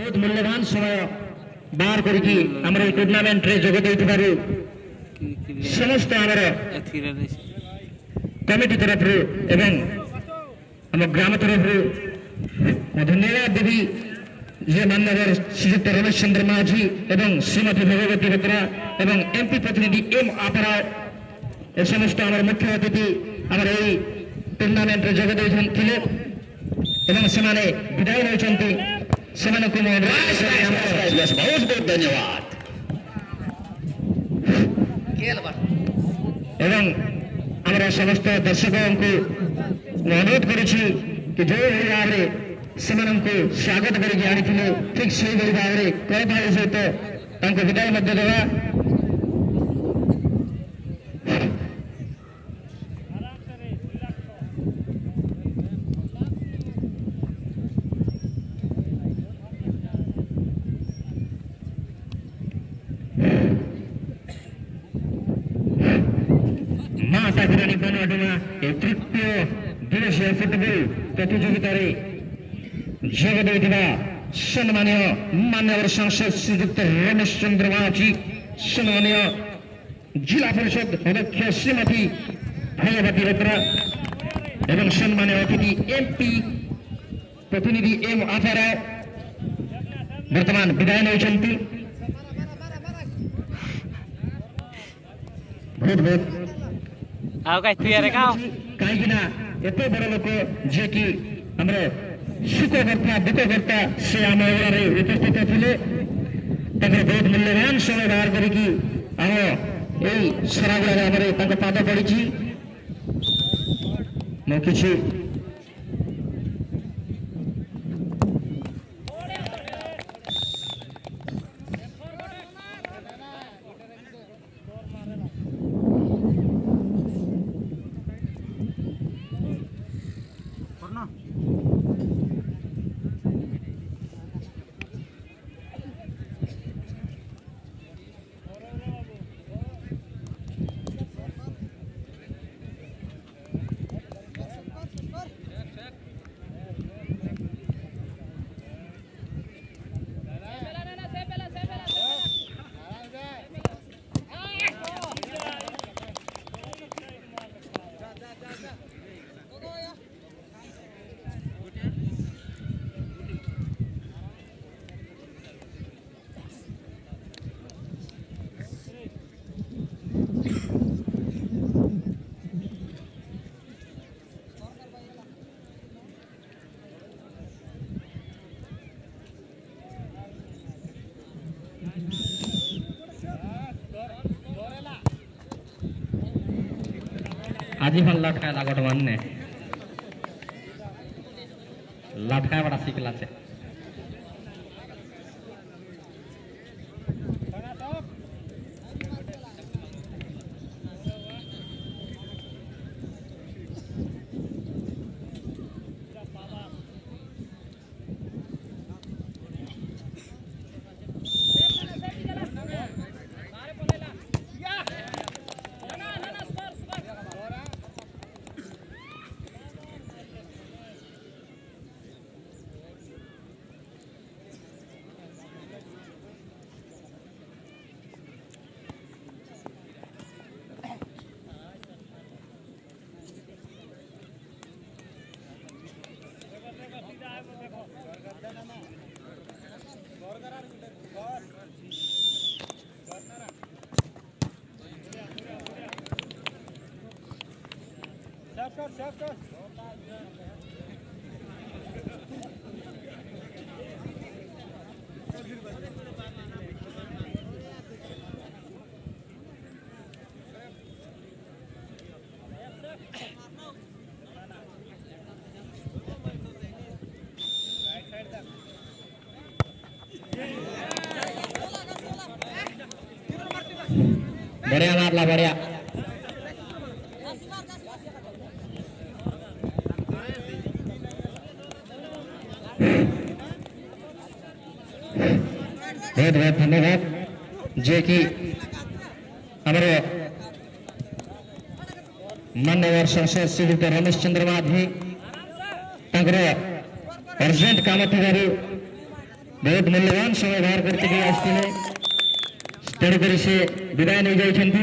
बहुत मूल्यवान समय बाहर करके आमर टूर्नामेंट रे जोग देइथिबारु समस्त आमर कमिटी तरफ एवं आम ग्राम तरफ धन्यवाद देवी जे माननीय श्रीयुक्त रमेश चंद्र माझी एवं श्रीमती भगवती बत्रा एवं एमपी प्रतिनिधि एम आपरा ए समस्त आमर मुख्य अतिथि आमर एई टूर्नामेंट रे जोग देइथिले एवं सेमाने विदाय होइछन्ति सेमानकु बहुत बहुत धन्यवाद एवं आमर समस्त दर्शकों को अनुरोध करुछि कि जो भाव में सेमानकु स्वागत करके आनिथिले ठीक सेही भाव में कई भाई सहित विदाय मध्य देवा ठाकुरानी बनवाडुमा तृतीय दिवसीय फुटबल प्रतियोगिता जोग देइथिबा सम्मानीय मान्यवर सांसद श्रीयुक्त रमेश चंद्र माझी सम्मानीय जिला परिषद अध्यक्ष श्रीमती भगवती बत्रा एवं सम्मानीय अतिथि एमपी प्रतिनिधि एम आफारा वर्तमान विदाय नौचंती बहुत बहुत कहीं एत बड़ लोक जे कि सुखकर्ता दुखकर्ता से आम उपस्थित थे बहुत मूल्यवान समय बाहर करके आम सरागुड़ा पाद पड़ी कि आज भल लटका लागट मानने लटका बड़ा शिकला छे बढ़िया मारला बढ़िया बहुत बहुत धन्यवाद जे कि हमारे मान्यवर सांसद श्रीयुक्त रमेश चंद्र माझी अर्जेंट काम बहुत मूल्यवान समय बाहर करके आसते तेणुक से विदाय नहीं जाइए।